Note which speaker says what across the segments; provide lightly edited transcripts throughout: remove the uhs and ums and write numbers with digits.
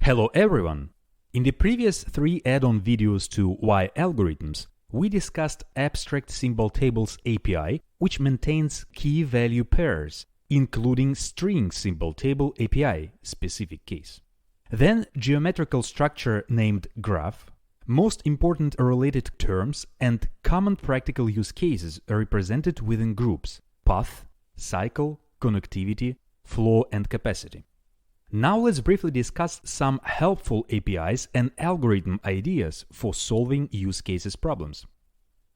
Speaker 1: Hello everyone! In the previous 3 add-on videos to Why Algorithms, we discussed Abstract Symbol Tables API, which maintains key value pairs, including String Symbol Table API specific case. Then geometrical structure named graph, most important related terms and common practical use cases are represented within groups: path, cycle, connectivity, flow and capacity. Now let's briefly discuss some helpful APIs and algorithm ideas for solving use cases problems.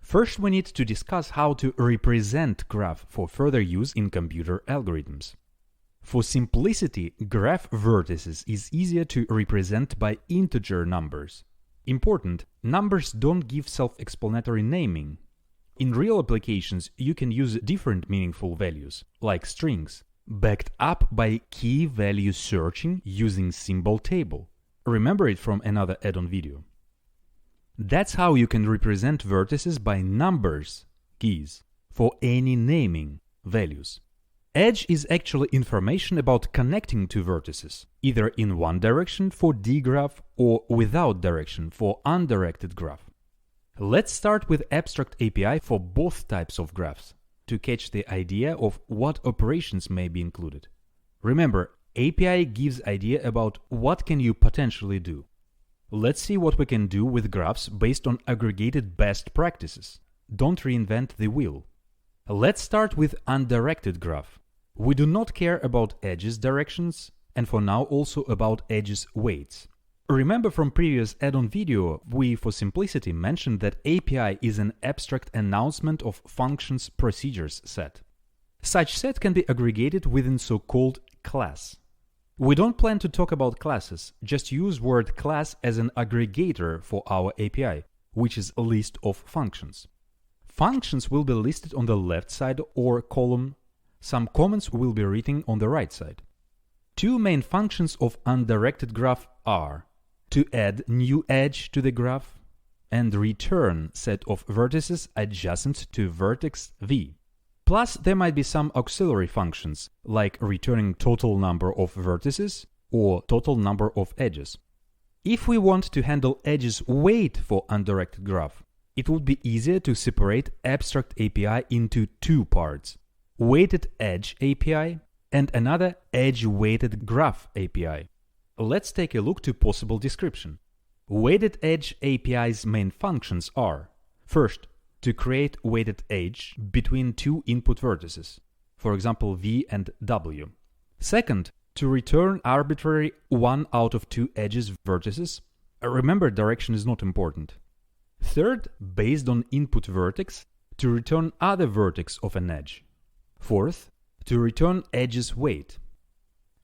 Speaker 1: First, we need to discuss how to represent graph for further use in computer algorithms. For simplicity, graph vertices is easier to represent by integer numbers. Important, numbers don't give self-explanatory naming. In real applications, you can use different meaningful values, like strings, backed up by key value searching using symbol table. Remember it from another add-on video. That's how you can represent vertices by numbers, keys, for any naming values. Edge is actually information about connecting two vertices, either in one direction for D-graph or without direction for undirected graph. Let's start with Abstract API for both types of graphs, to catch the idea of what operations may be included. Remember, API gives idea about what can you potentially do. Let's see what we can do with graphs based on aggregated best practices. Don't reinvent the wheel. Let's start with undirected graph. We do not care about edges directions, and for now also about edges weights. Remember from previous add-on video, we for simplicity mentioned that API is an abstract announcement of functions procedures set. Such set can be aggregated within so-called class. We don't plan to talk about classes, just use word class as an aggregator for our API, which is a list of functions. Functions will be listed on the left side or column. Some comments will be written on the right side. Two main functions of undirected graph are to add new edge to the graph and return set of vertices adjacent to vertex v. Plus, there might be some auxiliary functions, like returning total number of vertices or total number of edges. If we want to handle edges weight for undirected graph, it would be easier to separate Abstract API into two parts: Weighted Edge API and another Edge-Weighted Graph API. Let's take a look to possible description. Weighted Edge API's main functions are: first, to create weighted edge between two input vertices, for example v and w. Second, to return arbitrary one out of two edges vertices. Remember, direction is not important. Third, based on input vertex, to return other vertex of an edge. Fourth, to return edges weight.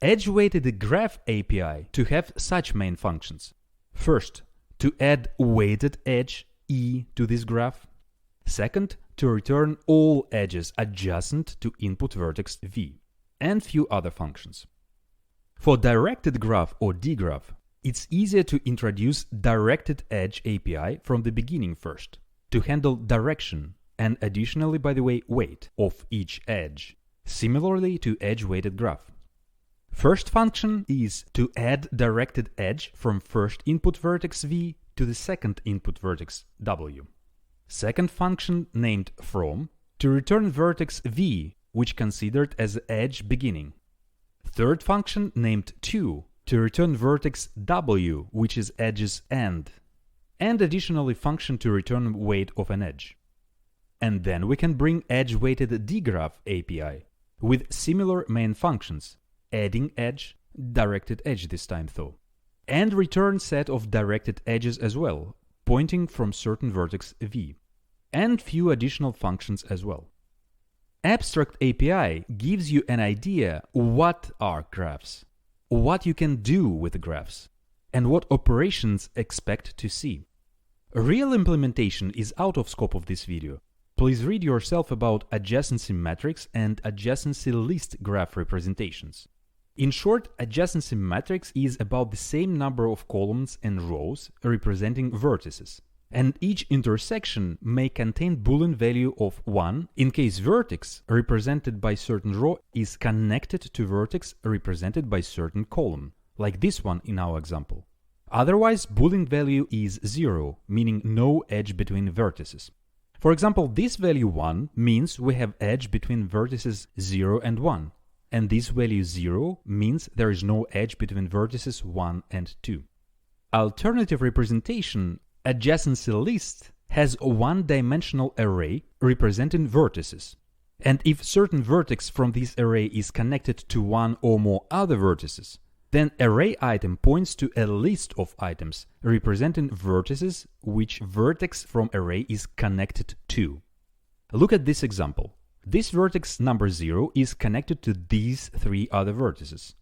Speaker 1: Edge-Weighted Graph API to have such main functions. First, to add weighted edge E to this graph. Second, to return all edges adjacent to input vertex V, and few other functions. For directed graph or D-graph, it's easier to introduce Directed Edge API from the beginning first, to handle direction and additionally, by the way, weight of each edge, similarly to Edge-Weighted Graph. First function is to add directed edge from first input vertex v to the second input vertex w. Second function, named from, to return vertex v, which considered as edge beginning. Third function, named to return vertex w, which is edge's end. And additionally function to return weight of an edge. And then we can bring Edge-Weighted D-graph API with similar main functions: adding edge, directed edge this time though, and return set of directed edges as well, pointing from certain vertex v, and few additional functions as well. Abstract API gives you an idea what are graphs, what you can do with graphs, and what operations expect to see. A real implementation is out of scope of this video. Please read yourself about Adjacency-Matrix and Adjacency-List graph representations. In short, Adjacency-Matrix is about the same number of columns and rows representing vertices, and each intersection may contain Boolean value of 1 in case vertex represented by certain row is connected to vertex represented by certain column, like this one in our example. Otherwise, Boolean value is 0, meaning no edge between vertices. For example, this value 1 means we have edge between vertices 0 and 1, and this value 0 means there is no edge between vertices 1 and 2. Alternative representation, Adjacency-List, has a one-dimensional array representing vertices. And if certain vertex from this array is connected to one or more other vertices, then array item points to a list of items representing vertices which vertex from array is connected to. Look at this example. This vertex number 0 is connected to these three other vertices.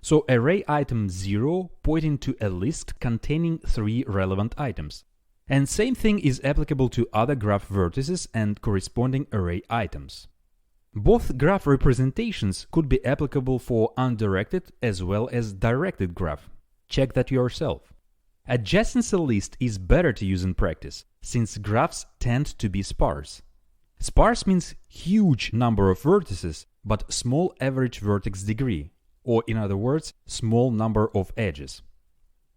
Speaker 1: So array item 0 pointing to a list containing three relevant items. And same thing is applicable to other graph vertices and corresponding array items. Both graph representations could be applicable for undirected as well as directed graph. Check that yourself. Adjacency-List is better to use in practice, since graphs tend to be sparse. Sparse means huge number of vertices, but small average vertex degree, or in other words, small number of edges.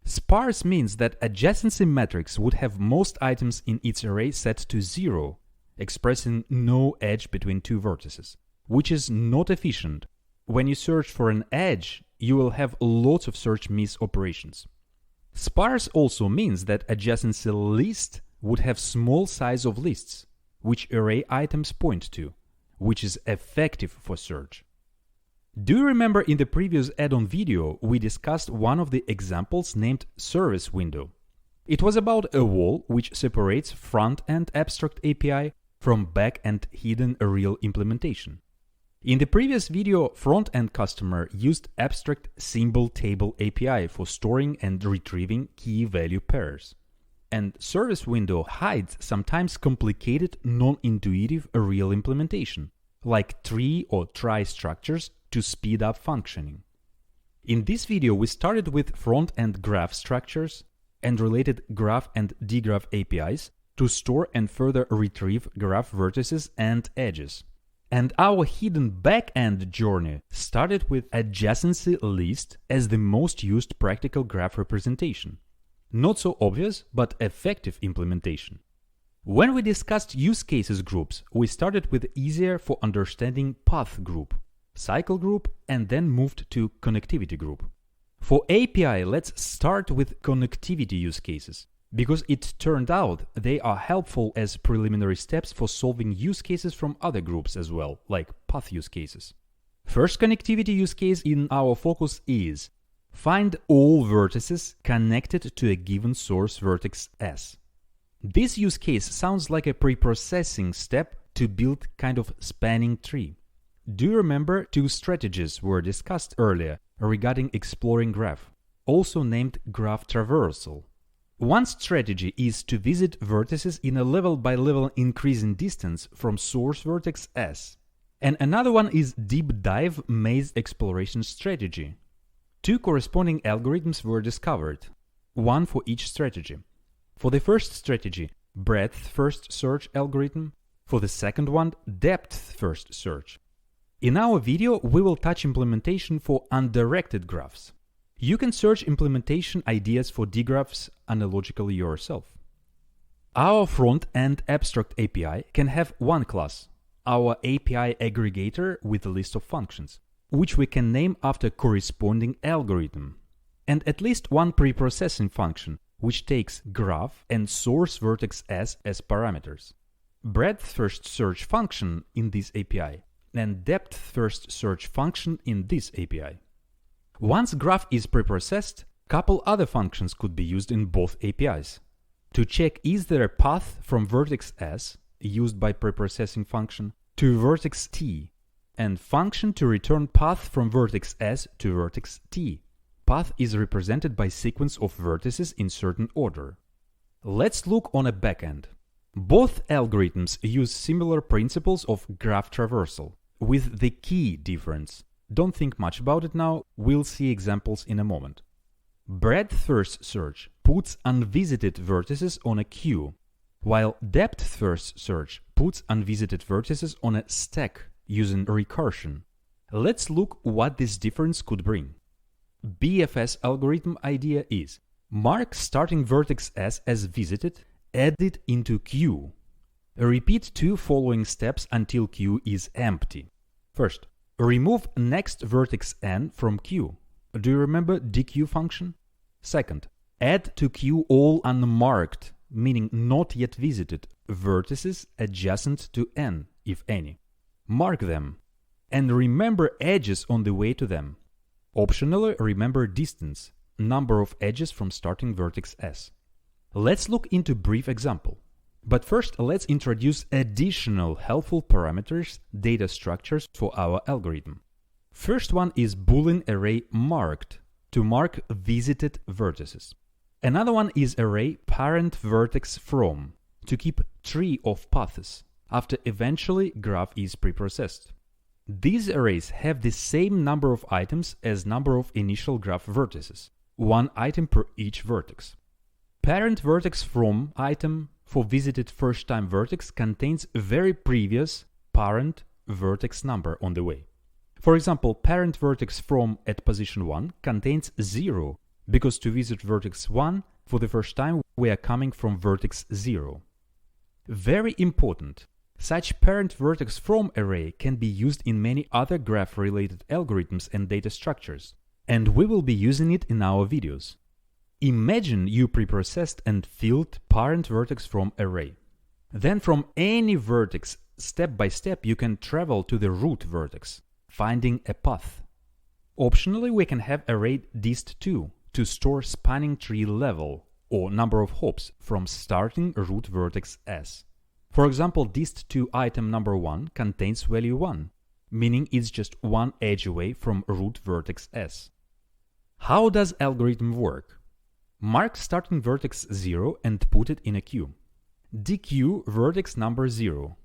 Speaker 1: Sparse means that adjacency matrix would have most items in its array set to 0, expressing no edge between two vertices, which is not efficient. When you search for an edge, you will have lots of search miss operations. Sparse also means that Adjacency-List would have small size of lists, which array items point to, which is effective for search. Do you remember in the previous add-on video we discussed one of the examples named service window? It was about a wall which separates front-end Abstract API from back-end hidden real implementation. In the previous video, front-end customer used Abstract Symbol Table API for storing and retrieving key value pairs. And service window hides sometimes complicated, non-intuitive real implementation, like tree or trie structures to speed up functioning. In this video, we started with front-end graph structures and related graph and dgraph APIs to store and further retrieve graph vertices and edges. And our hidden back-end journey started with Adjacency-List as the most used practical graph representation. Not so obvious, but effective implementation. When we discussed use cases groups, we started with easier for understanding path group, cycle group, and then moved to connectivity group. For API, let's start with connectivity use cases, because it turned out they are helpful as preliminary steps for solving use cases from other groups as well, like path use cases. First connectivity use case in our focus is find all vertices connected to a given source vertex S. This use case sounds like a pre-processing step to build kind of spanning tree. Do you remember two strategies were discussed earlier regarding exploring graph, also named graph traversal? One strategy is to visit vertices in a level-by-level increasing distance from source vertex S. And another one is deep dive maze exploration strategy. Two corresponding algorithms were discovered, one for each strategy. For the first strategy, breadth-first search algorithm. For the second one, depth-first search. In our video, we will touch implementation for undirected graphs. You can search implementation ideas for dgraphs analogically yourself. Our front-end Abstract API can have one class, our API aggregator with a list of functions, which we can name after corresponding algorithm, and at least one preprocessing function, which takes graph and source vertex S as parameters. Breadth-first search function in this API, and depth-first search function in this API. Once graph is preprocessed, couple other functions could be used in both APIs. To check is there a path from vertex S, used by preprocessing function, to vertex T, and function to return path from vertex S to vertex T. Path is represented by sequence of vertices in certain order. Let's look on a backend. Both algorithms use similar principles of graph traversal, with the key difference. Don't think much about it now, we'll see examples in a moment. Breadth-first search puts unvisited vertices on a queue, while depth-first search puts unvisited vertices on a stack using recursion. Let's look what this difference could bring. BFS algorithm idea is mark starting vertex S as visited, add it into queue. Repeat two following steps until queue is empty. First, remove next vertex N from queue. Do you remember dequeue function? Second, add to queue all unmarked, meaning not yet visited, vertices adjacent to N, if any. Mark them, and remember edges on the way to them. Optionally, remember distance, number of edges from starting vertex S. Let's look into brief example. But first, let's introduce additional helpful parameters, data structures for our algorithm. First one is Boolean array marked, to mark visited vertices. Another one is array parent vertex from, to keep tree of paths, after eventually graph is preprocessed. These arrays have the same number of items as number of initial graph vertices, one item per each vertex. Parent vertex from item for visited first time vertex contains very previous parent vertex number on the way. For example, parent vertex from at position 1 contains 0, because to visit vertex 1 for the first time we are coming from vertex 0. Very important, such parent vertex from array can be used in many other graph-related algorithms and data structures, and we will be using it in our videos. Imagine you preprocessed and filled parent vertex from array. Then from any vertex, step by step, you can travel to the root vertex, finding a path. Optionally, we can have array dist2 to store spanning tree level or number of hops from starting root vertex S. For example, dist2 item number 1 contains value 1, meaning it's just one edge away from root vertex S. How does algorithm work? Mark starting vertex 0 and put it in a queue. Dequeue vertex number 0.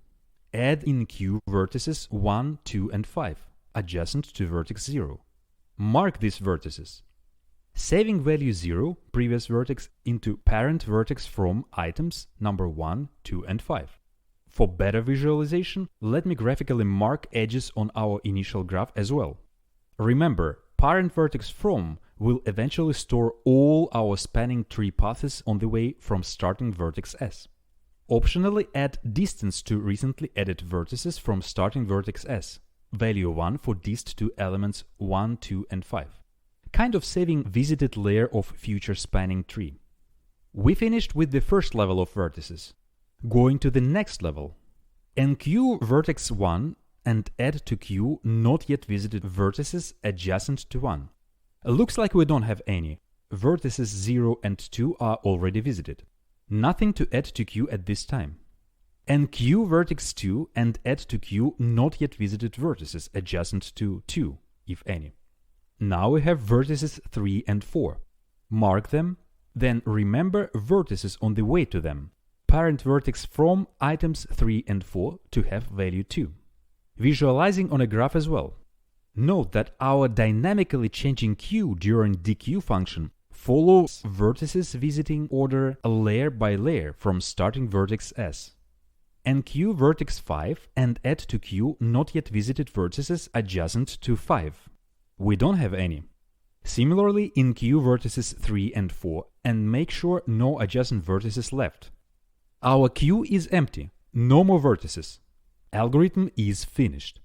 Speaker 1: Add in queue vertices 1, 2, and 5, adjacent to vertex 0. Mark these vertices. Saving value 0, previous vertex, into parent vertex from items number 1, 2, and 5. For better visualization, let me graphically mark edges on our initial graph as well. Remember, parent vertex from will eventually store all our spanning tree paths on the way from starting vertex S. Optionally, add distance to recently added vertices from starting vertex S, value 1 for dist2 elements 1, 2, and 5. Kind of saving visited layer of future spanning tree. We finished with the first level of vertices. Going to the next level. Enqueue vertex 1 and add to queue not yet visited vertices adjacent to 1. Looks like we don't have any. Vertices 0 and 2 are already visited. Nothing to add to queue at this time. Enqueue vertex 2 and add to queue not yet visited vertices adjacent to 2, if any. Now we have vertices 3 and 4. Mark them, then remember vertices on the way to them. Parent vertex from items 3 and 4 to have value 2. Visualizing on a graph as well. Note that our dynamically changing queue during dequeue function follows vertices visiting order layer by layer from starting vertex S. Enqueue vertex 5 and add to queue not yet visited vertices adjacent to 5. We don't have any. Similarly, enqueue vertices 3 and 4 and make sure no adjacent vertices left. Our queue is empty, no more vertices. Algorithm is finished.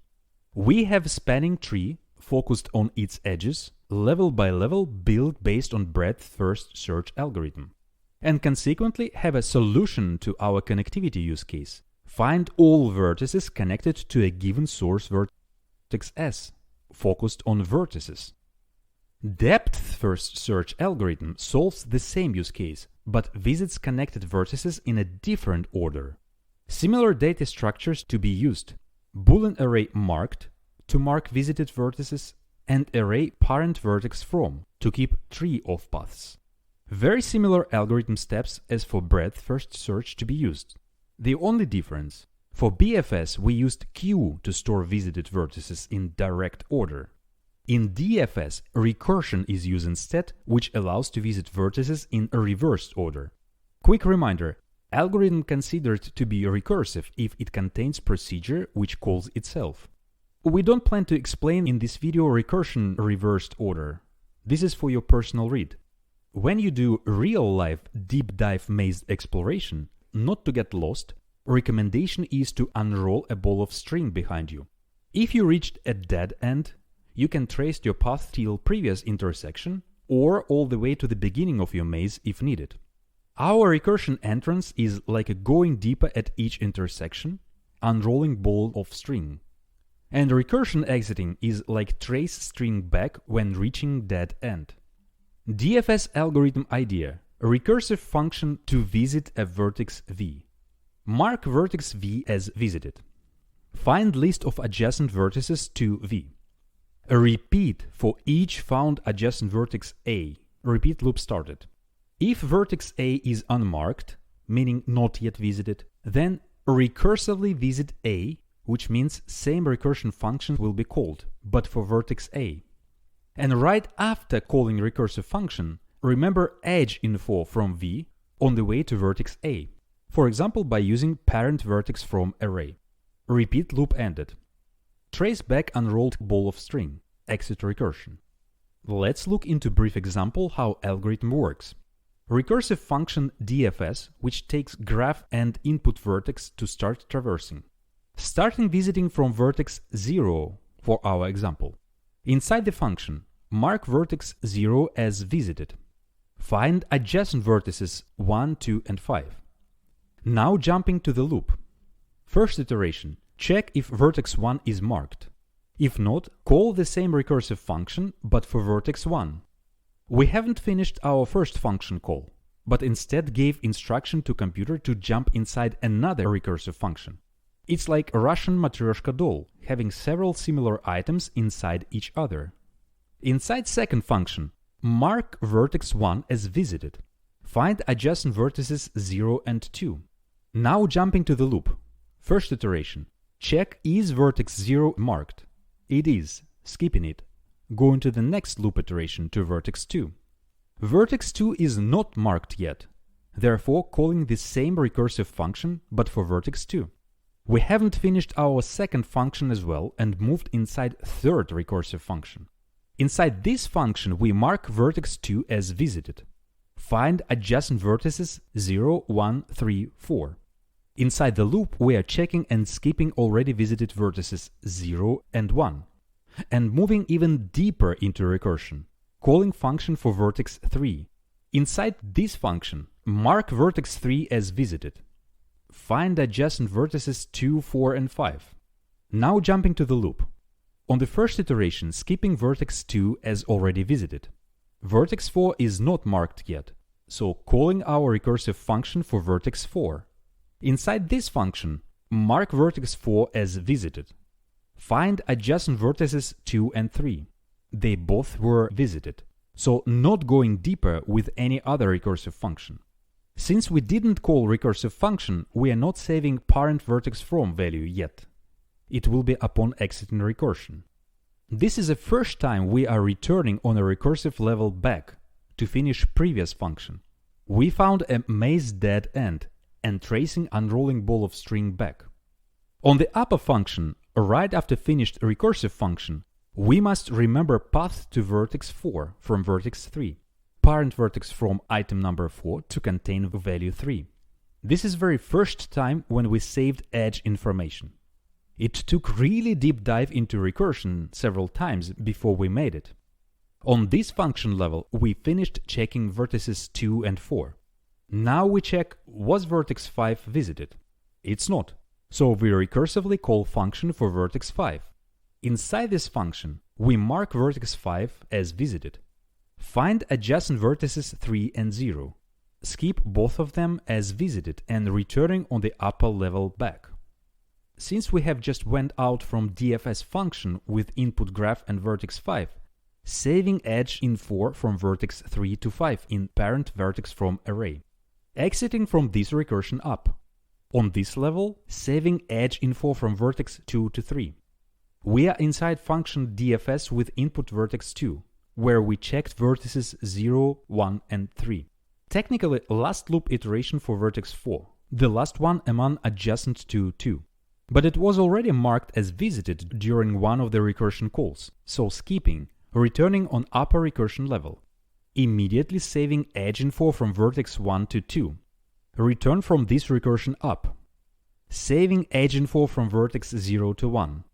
Speaker 1: We have spanning tree focused on its edges, level by level built based on breadth first search algorithm, and consequently have a solution to our connectivity use case. Find all vertices connected to a given source vertex S, focused on vertices. Depth first search algorithm solves the same use case, but visits connected vertices in a different order. Similar data structures to be used. Boolean array marked to mark visited vertices and array parent vertex from to keep tree of paths. Very similar algorithm steps as for breadth first search to be used. The only difference, for BFS we used queue to store visited vertices in direct order. In DFS, recursion is used instead, which allows to visit vertices in a reversed order. Quick reminder, algorithm considered to be recursive if it contains procedure which calls itself. We don't plan to explain in this video recursion reversed order. This is for your personal read. When you do real-life deep dive maze exploration, not to get lost, recommendation is to unroll a ball of string behind you. If you reached a dead end, you can trace your path till previous intersection or all the way to the beginning of your maze if needed. Our recursion entrance is like a going deeper at each intersection, unrolling ball of string. And recursion exiting is like trace string back when reaching dead end. DFS algorithm idea: recursive function to visit a vertex V. Mark vertex V as visited. Find list of adjacent vertices to V. Repeat for each found adjacent vertex A. Repeat loop started. If vertex A is unmarked, meaning not yet visited, then recursively visit A, which means same recursion function will be called, but for vertex A. And right after calling recursive function, remember edge info from V on the way to vertex A, for example by using parent vertex from array. Repeat loop ended. Trace back unrolled ball of string. Exit recursion. Let's look into brief example how algorithm works. Recursive function DFS, which takes graph and input vertex to start traversing. Starting visiting from vertex 0 for our example. Inside the function, mark vertex 0 as visited. Find adjacent vertices 1, 2, and 5. Now jumping to the loop. First iteration, check if vertex 1 is marked. If not, call the same recursive function but for vertex 1. We haven't finished our first function call, but instead gave instruction to computer to jump inside another recursive function. It's like a Russian Matryoshka doll, having several similar items inside each other. Inside second function, mark vertex 1 as visited. Find adjacent vertices 0 and 2. Now jumping to the loop. First iteration, check is vertex 0 marked. It is, skipping it. Going to the next loop iteration to vertex 2. Vertex 2 is not marked yet, therefore calling the same recursive function but for vertex 2. We haven't finished our second function as well and moved inside third recursive function. Inside this function we mark vertex 2 as visited. Find adjacent vertices 0, 1, 3, 4. Inside the loop we are checking and skipping already visited vertices 0 and 1. And moving even deeper into recursion, calling function for vertex 3. Inside this function, mark vertex 3 as visited. Find adjacent vertices 2, 4, and 5. Now jumping to the loop. On the first iteration, skipping vertex 2 as already visited. Vertex 4 is not marked yet, so calling our recursive function for vertex 4. Inside this function, mark vertex 4 as visited. Find adjacent vertices 2 and 3. They both were visited, so not going deeper with any other recursive function. Since we didn't call recursive function, we are not saving parent vertex from value yet. It will be upon exiting recursion. This is the first time we are returning on a recursive level back to finish previous function. We found a maze dead end and tracing unrolling ball of string back. On the upper function, right after finished recursive function, we must remember path to vertex 4 from vertex 3, parent vertex from item number 4 to contain value 3. This is very first time when we saved edge information. It took really deep dive into recursion several times before we made it. On this function level, we finished checking vertices 2 and 4. Now we check, was vertex 5 visited? It's not. So we recursively call function for vertex 5. Inside this function, we mark vertex 5 as visited. Find adjacent vertices 3 and 0. Skip both of them as visited and returning on the upper level back. Since we have just went out from DFS function with input graph and vertex 5, saving edge in 4 from vertex 3 to 5 in parent vertex from array. Exiting from this recursion up. On this level, saving edge info from vertex 2 to 3. We are inside function DFS with input vertex 2, where we checked vertices 0, 1, and 3. Technically, last loop iteration for vertex 4, the last one among adjacent to 2. But it was already marked as visited during one of the recursion calls, so skipping, returning on upper recursion level, immediately saving edge info from vertex 1 to 2, return from this recursion up, saving edge info from vertex 0 to 1.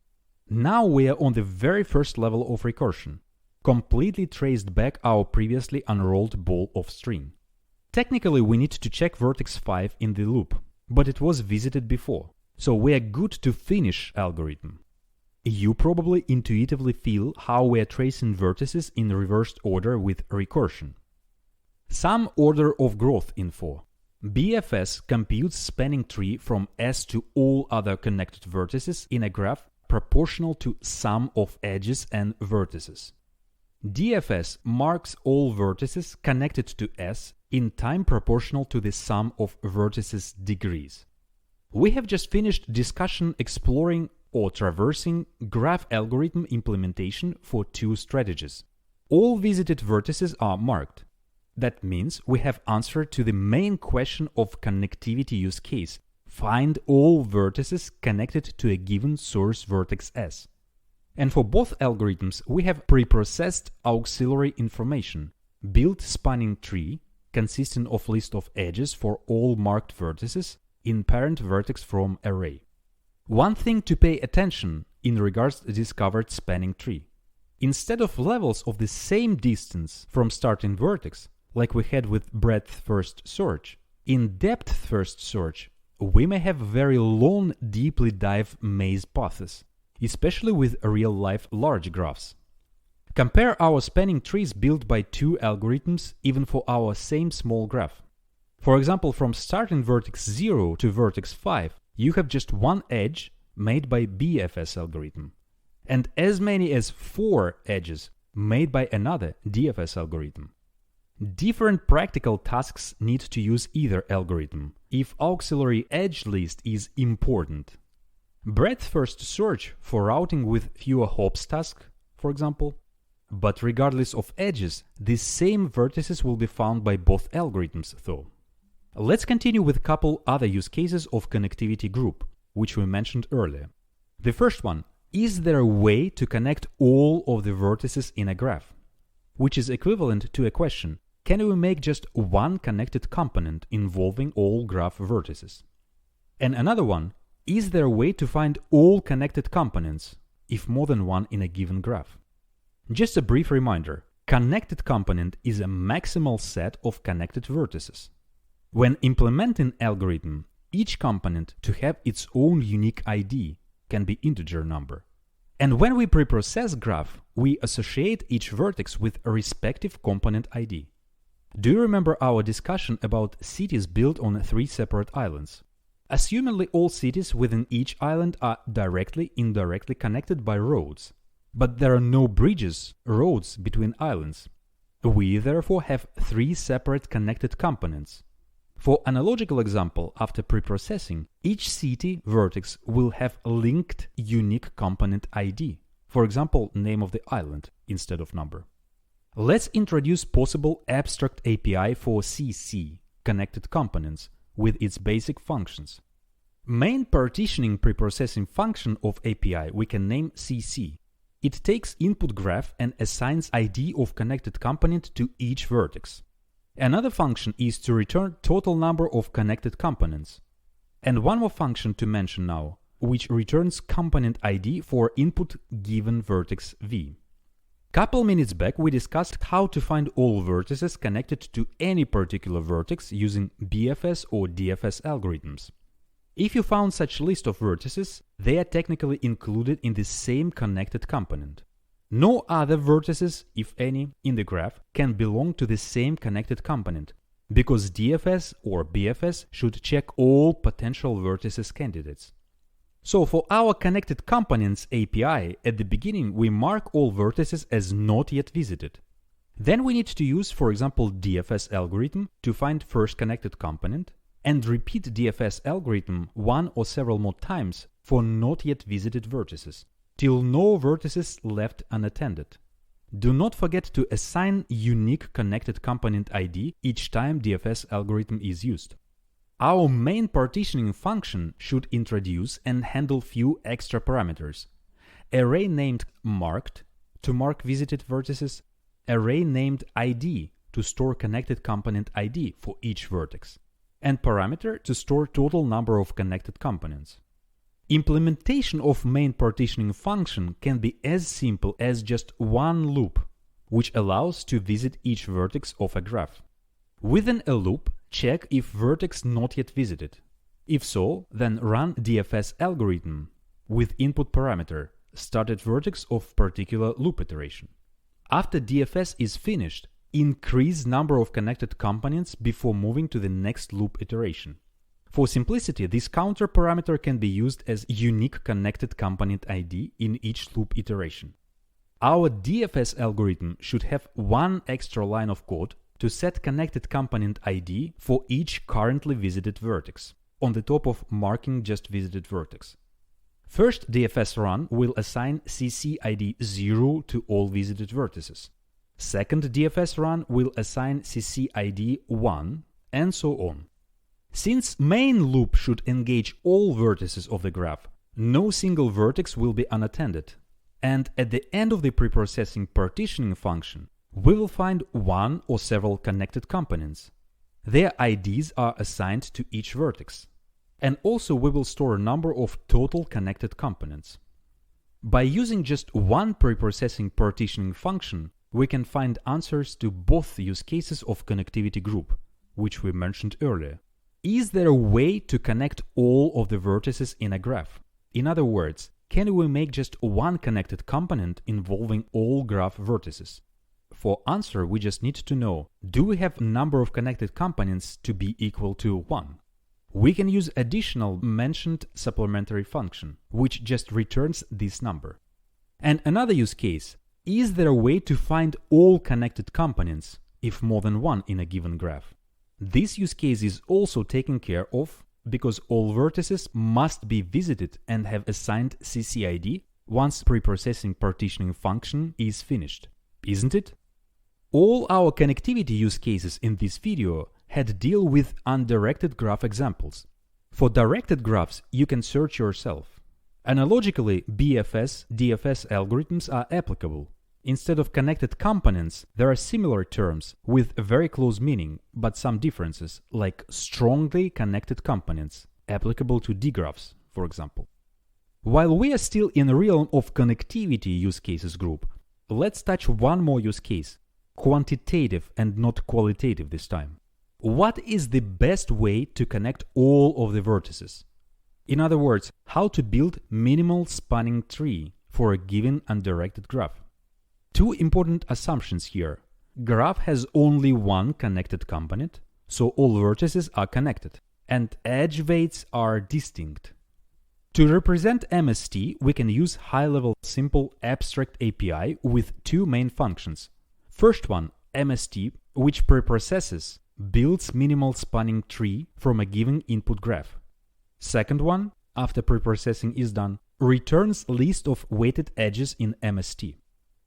Speaker 1: Now we are on the very first level of recursion, completely traced back our previously unrolled ball of string. Technically we need to check vertex 5 in the loop, but it was visited before, so we are good to finish algorithm. You probably intuitively feel how we are tracing vertices in reversed order with recursion. Some order of growth info. BFS computes spanning tree from S to all other connected vertices in a graph proportional to sum of edges and vertices. DFS marks all vertices connected to S in time proportional to the sum of vertices degrees. We have just finished discussion exploring or traversing graph algorithm implementation for two strategies. All visited vertices are marked. That means we have answered to the main question of connectivity use case. Find all vertices connected to a given source vertex S. And for both algorithms, we have preprocessed auxiliary information, built spanning tree consisting of list of edges for all marked vertices in parent vertex from array. One thing to pay attention in regards to discovered spanning tree. Instead of levels of the same distance from starting vertex, like we had with breadth first search, in depth first search, we may have very long, deeply dive maze paths, especially with real-life large graphs. Compare our spanning trees built by two algorithms even for our same small graph. For example, from starting vertex 0 to vertex 5, you have just one edge made by BFS algorithm, and as many as 4 edges made by another DFS algorithm. Different practical tasks need to use either algorithm if auxiliary edge list is important. Breadth first search for routing with fewer hops task, for example. But regardless of edges, the same vertices will be found by both algorithms though. Let's continue with a couple other use cases of connectivity group, which we mentioned earlier. The first one, is there a way to connect all of the vertices in a graph? Which is equivalent to a question, can we make just one connected component involving all graph vertices? And another one, is there a way to find all connected components, if more than one in a given graph? Just a brief reminder, connected component is a maximal set of connected vertices. When implementing algorithm, each component to have its own unique ID can be integer number. And when we preprocess graph, we associate each vertex with a respective component ID. Do you remember our discussion about cities built on 3 separate islands? Assumingly all cities within each island are directly, indirectly connected by roads. But there are no bridges, roads between islands. We therefore have 3 separate connected components. For analogical example, after preprocessing, each city vertex will have a linked unique component ID, for example, name of the island instead of number. Let's introduce possible Abstract API for CC, connected components, with its basic functions. Main partitioning preprocessing function of API we can name CC. It takes input graph and assigns ID of connected component to each vertex. Another function is to return total number of connected components. And one more function to mention now, which returns component ID for input given vertex V. Couple minutes back we discussed how to find all vertices connected to any particular vertex using BFS or DFS algorithms. If you found such list of vertices, they are technically included in the same connected component. No other vertices, if any, in the graph can belong to the same connected component, because DFS or BFS should check all potential vertices candidates. So for our connected components API, at the beginning we mark all vertices as not yet visited. Then we need to use, for example, DFS algorithm to find first connected component, and repeat DFS algorithm one or several more times for not yet visited vertices, till no vertices left unattended. Do not forget to assign unique connected component ID each time DFS algorithm is used. Our main partitioning function should introduce and handle few extra parameters. Array named marked to mark visited vertices, array named ID to store connected component ID for each vertex, and parameter to store total number of connected components. Implementation of main partitioning function can be as simple as just one loop, which allows to visit each vertex of a graph. Within a loop, check if vertex not yet visited. If so, then run DFS algorithm with input parameter started vertex of particular loop iteration. After DFS is finished, increase number of connected components before moving to the next loop iteration. For simplicity, this counter parameter can be used as unique connected component ID in each loop iteration. Our DFS algorithm should have one extra line of code to set connected component ID for each currently visited vertex, on the top of marking just visited vertex. First DFS run will assign CCID 0 to all visited vertices. Second DFS run will assign CCID 1, and so on. Since main loop should engage all vertices of the graph, no single vertex will be unattended. And at the end of the preprocessing partitioning function, we will find one or several connected components. Their IDs are assigned to each vertex. And also we will store a number of total connected components. By using just one preprocessing partitioning function, we can find answers to both use cases of connectivity group, which we mentioned earlier. Is there a way to connect all of the vertices in a graph? In other words, can we make just one connected component involving all graph vertices? For answer, we just need to know, do we have number of connected components to be equal to 1? We can use additional mentioned supplementary function, which just returns this number. And another use case, is there a way to find all connected components, if more than one in a given graph? This use case is also taken care of because all vertices must be visited and have assigned CCID once preprocessing partitioning function is finished, isn't it? All our connectivity use cases in this video had deal with undirected graph examples. For directed graphs, you can search yourself. Analogically, BFS, DFS algorithms are applicable. Instead of connected components, there are similar terms with a very close meaning, but some differences, like strongly connected components, applicable to D-graphs, for example. While we are still in the realm of connectivity use cases group, let's touch one more use case, quantitative and not qualitative this time. What is the best way to connect all of the vertices? In other words, how to build minimal spanning tree for a given undirected graph. Two important assumptions here. Graph has only one connected component, so all vertices are connected, and edge weights are distinct. To represent MST, we can use high-level simple Abstract API with two main functions. First one, MST, which preprocesses, builds minimal spanning tree from a given input graph. Second one, after preprocessing is done, returns list of weighted edges in MST.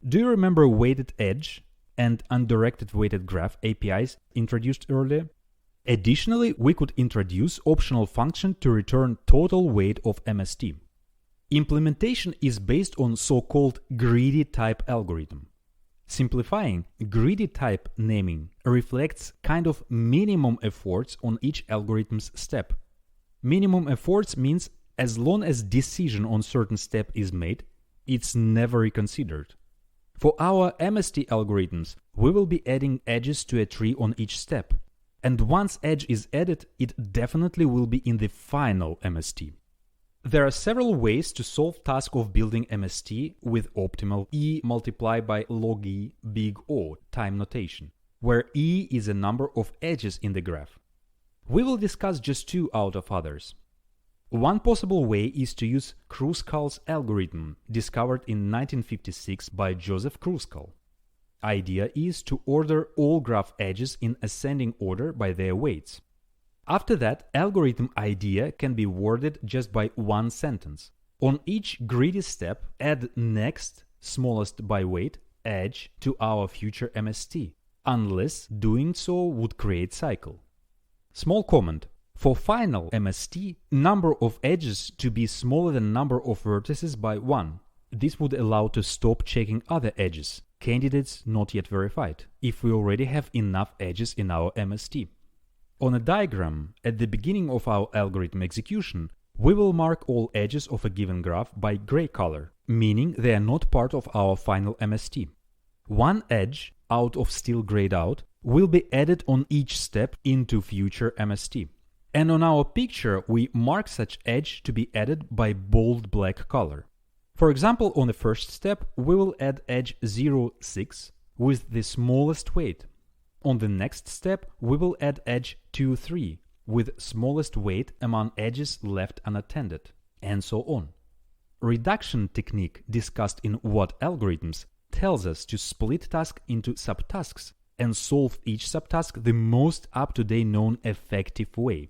Speaker 1: Do you remember weighted edge and undirected weighted graph APIs introduced earlier? Additionally, we could introduce optional function to return total weight of MST. Implementation is based on so-called greedy type algorithm. Simplifying, greedy type naming reflects kind of minimum efforts on each algorithm's step. Minimum efforts means as long as decision on certain step is made, it's never reconsidered. For our MST algorithms, we will be adding edges to a tree on each step. And once edge is added, it definitely will be in the final MST. There are several ways to solve task of building MST with optimal E multiplied by log E big O time notation, where E is a number of edges in the graph. We will discuss just two out of others. One possible way is to use Krushkal's algorithm, discovered in 1956 by Joseph Krushkal. Idea is to order all graph edges in ascending order by their weights. After that, algorithm idea can be worded just by one sentence. On each greedy step, add next, smallest by weight, edge to our future MST, unless doing so would create cycle. Small comment. For final MST, number of edges to be smaller than number of vertices by 1. This would allow to stop checking other edges, candidates not yet verified, if we already have enough edges in our MST. On a diagram, at the beginning of our algorithm execution, we will mark all edges of a given graph by gray color, meaning they are not part of our final MST. One edge, out of still grayed out, will be added on each step into future MST. And on our picture, we mark such edge to be added by bold black color. For example, on the first step, we will add edge 0,6 with the smallest weight. On the next step, we will add edge 2,3 with smallest weight among edges left unattended, and so on. Reduction technique discussed in what algorithms tells us to split task into subtasks and solve each subtask the most up-to-date known effective way.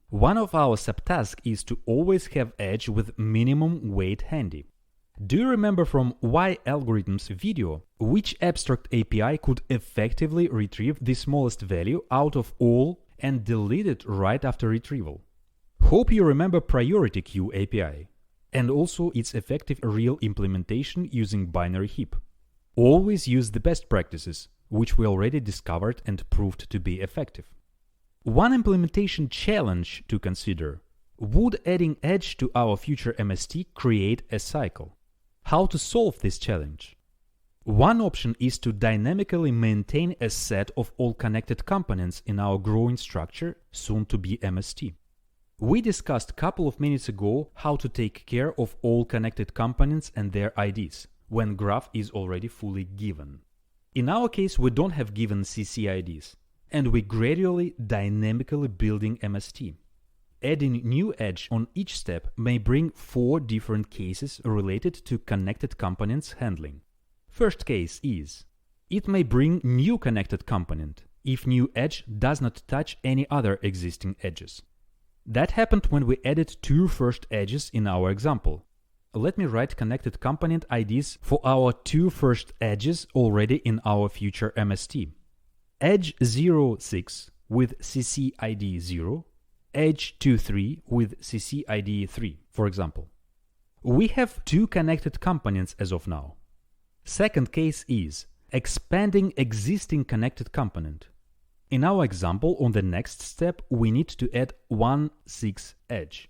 Speaker 1: One of our subtasks is to always have edge with minimum weight handy. Do you remember from Why Algorithms video which Abstract API could effectively retrieve the smallest value out of all and delete it right after retrieval? Hope you remember Priority Queue API and also its effective real implementation using binary heap. Always use the best practices, which we already discovered and proved to be effective. One implementation challenge to consider: would adding edge to our future MST create a cycle? How to solve this challenge? One option is to dynamically maintain a set of all connected components in our growing structure, soon to be MST. We discussed a couple of minutes ago how to take care of all connected components and their IDs when graph is already fully given. In our case, we don't have given CC IDs, and we gradually dynamically building MST. Adding new edge on each step may bring 4 different cases related to connected components handling. First case is: it may bring new connected component if new edge does not touch any other existing edges. That happened when we added 2 first edges in our example. Let me write connected component IDs for our 2 first edges already in our future MST. Edge 0,6 with CC ID 0, edge 2,3 with CC ID 3, for example. We have 2 connected components as of now. Second case is expanding existing connected component. In our example, on the next step, we need to add 1,6 edge.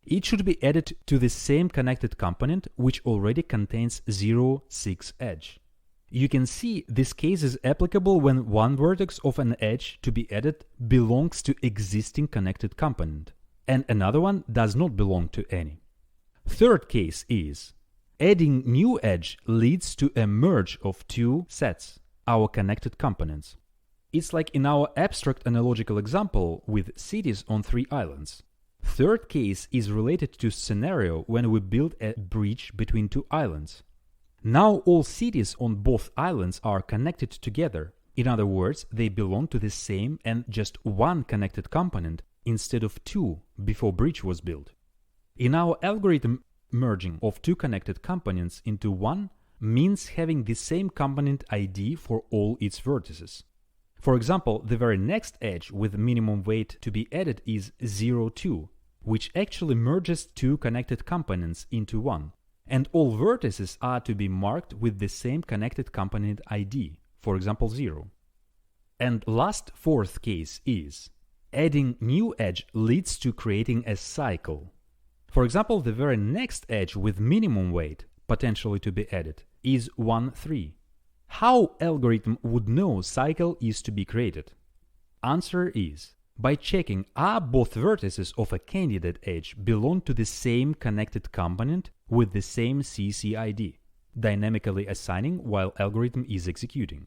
Speaker 1: It should be added to the same connected component which already contains 0,6 edge. You can see this case is applicable when one vertex of an edge to be added belongs to existing connected component, and another one does not belong to any. Third case is adding new edge leads to a merge of 2 sets, our connected components. It's like in our abstract analogical example with cities on 3 islands. Third case is related to scenario when we build a bridge between 2 islands. Now all cities on both islands are connected together. In other words, they belong to the same and just one connected component instead of 2 before bridge was built. In our algorithm, merging of 2 connected components into one means having the same component ID for all its vertices. For example, the very next edge with minimum weight to be added is 0,2, which actually merges 2 connected components into one, and all vertices are to be marked with the same connected component ID, for example 0. And last, fourth case is adding new edge leads to creating a cycle. For example, the very next edge with minimum weight potentially to be added is 1,3. How algorithm would know cycle is to be created? Answer is by checking are both vertices of a candidate edge belong to the same connected component with the same CC ID, dynamically assigning while algorithm is executing.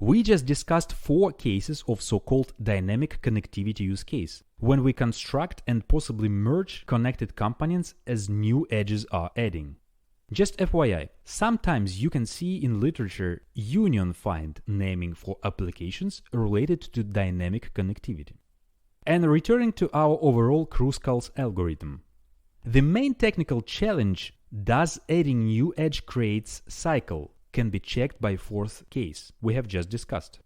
Speaker 1: We just discussed 4 cases of so-called dynamic connectivity use case, when we construct and possibly merge connected components as new edges are adding. Just FYI, sometimes you can see in literature union find naming for applications related to dynamic connectivity. And returning to our overall Krushkals algorithm. The main technical challenge, does adding new edge creates cycle, can be checked by 4th case we have just discussed.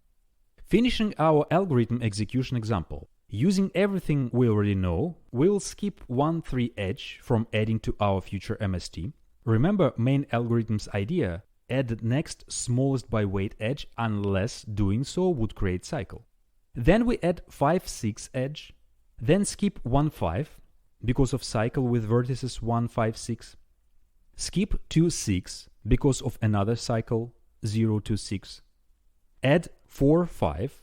Speaker 1: Finishing our algorithm execution example. Using everything we already know, we'll skip 1,3 edge from adding to our future MST, Remember main algorithm's idea, add next smallest by weight edge unless doing so would create cycle. Then we add 5, 6 edge, then skip 1, 5 because of cycle with vertices 1, 5, 6. Skip 2, 6 because of another cycle 0 to 6. Add 4, 5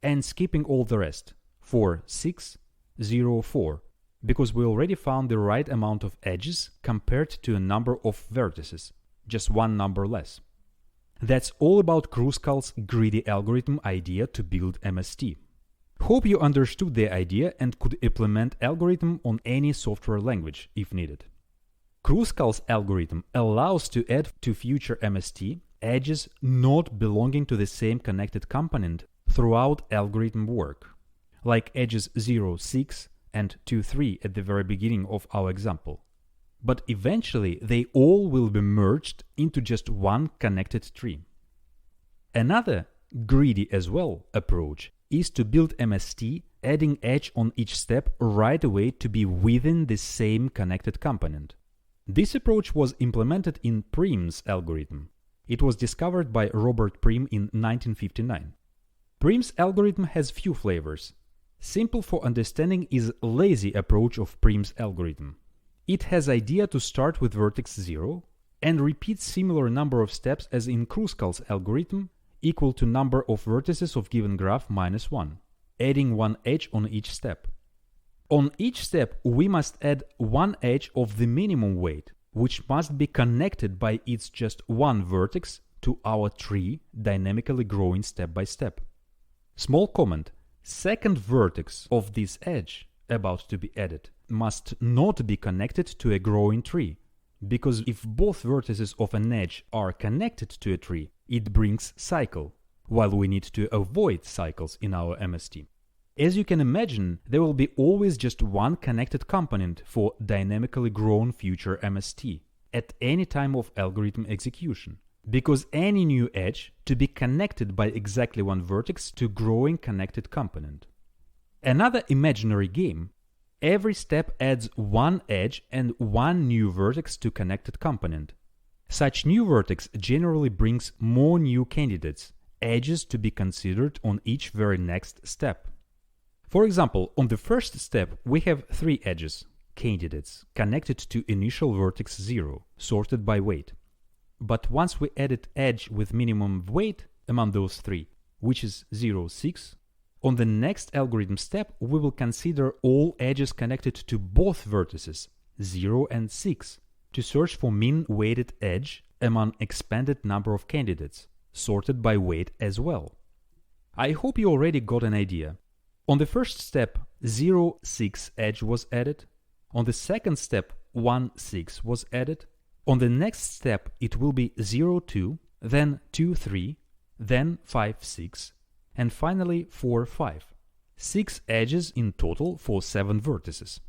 Speaker 1: and skipping all the rest 4, 6, 0, 4 because we already found the right amount of edges compared to a number of vertices, just one number less. That's all about Krushkal's greedy algorithm idea to build MST. Hope you understood the idea and could implement algorithm on any software language if needed. Krushkal's algorithm allows to add to future MST edges not belonging to the same connected component throughout algorithm work, like edges 0, 6 and 2, 3 at the very beginning of our example. But eventually they all will be merged into just one connected tree. Another greedy as well approach is to build MST adding edge on each step right away to be within the same connected component. This approach was implemented in Prim's algorithm. It was discovered by Robert Prim in 1959. Prim's algorithm has few flavors. Simple for understanding is lazy approach of Prim's algorithm. It has idea to start with vertex 0 and repeat similar number of steps as in Krushkal's algorithm equal to number of vertices of given graph minus 1, adding one edge on each step. On each step we must add one edge of the minimum weight, which must be connected by its just one vertex to our tree dynamically growing step by step. Small comment: second vertex of this edge about to be added must not be connected to a growing tree, because if both vertices of an edge are connected to a tree, it brings cycle, while we need to avoid cycles in our MST. As you can imagine, there will be always just one connected component for dynamically grown future MST at any time of algorithm execution, because any new edge to be connected by exactly one vertex to growing connected component. Another imaginary game: every step adds one edge and one new vertex to connected component. Such new vertex generally brings more new candidates, edges to be considered on each very next step. For example, on the first step we have 3 edges, candidates, connected to initial vertex 0, sorted by weight. But once we added edge with minimum weight among those 3, which is 0, 6, on the next algorithm step we will consider all edges connected to both vertices 0 and 6 to search for min-weighted edge among expanded number of candidates, sorted by weight as well. I hope you already got an idea. On the first step 0, 6 edge was added. On the second step 1, 6 was added. On the next step it will be 0, 2, then 2, 3, then 5, 6, and finally 4, 5. 6 edges in total for 7 vertices.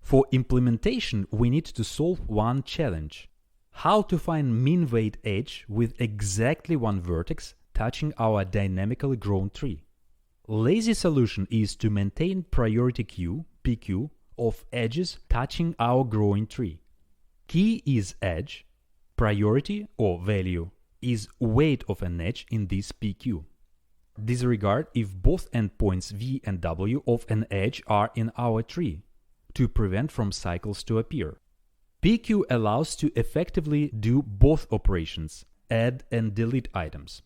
Speaker 1: For implementation we need to solve one challenge: how to find min-weight edge with exactly one vertex touching our dynamically grown tree. Lazy solution is to maintain priority queue, PQ, of edges touching our growing tree. Key is edge, priority or value is weight of an edge in this PQ. Disregard if both endpoints V and W of an edge are in our tree, to prevent from cycles to appear. PQ allows to effectively do both operations, add and delete items.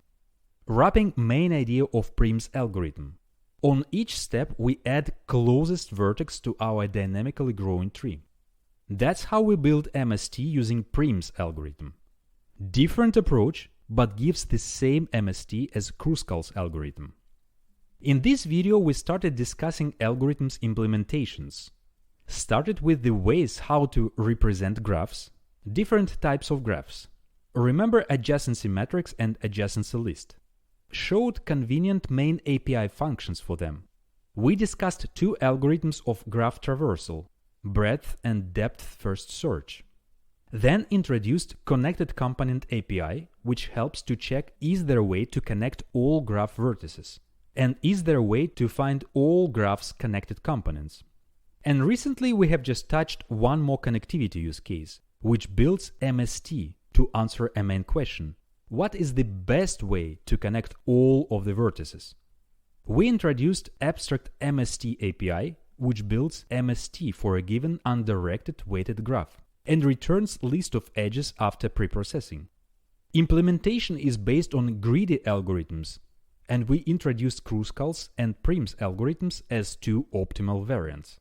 Speaker 1: Wrapping main idea of Prim's algorithm. On each step we add closest vertex to our dynamically growing tree. That's how we build MST using Prim's algorithm. Different approach, but gives the same MST as Krushkal's algorithm. In this video we started discussing algorithms implementations. Started with the ways how to represent graphs, different types of graphs. Remember Adjacency-Matrix and Adjacency-List. Showed convenient main API functions for them. We discussed 2 algorithms of graph traversal, breadth and depth first search. Then introduced Connected Component API, which helps to check is there a way to connect all graph vertices, and is there a way to find all graphs connected components. And recently we have just touched one more connectivity use case, which builds MST to answer a main question: what is the best way to connect all of the vertices? We introduced Abstract MST API, which builds MST for a given undirected weighted graph and returns list of edges after preprocessing. Implementation is based on greedy algorithms, and we introduced Krushkals and Prim's algorithms as two optimal variants.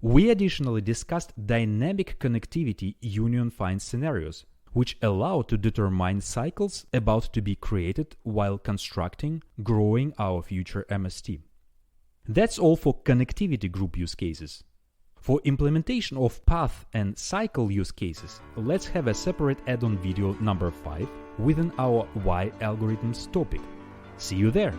Speaker 1: We additionally discussed dynamic connectivity union-find scenarios, which allow to determine cycles about to be created while constructing, growing our future MST. That's all for connectivity group use cases. For implementation of path and cycle use cases, let's have a separate add-on video number 5 within our Why Algorithms topic. See you there!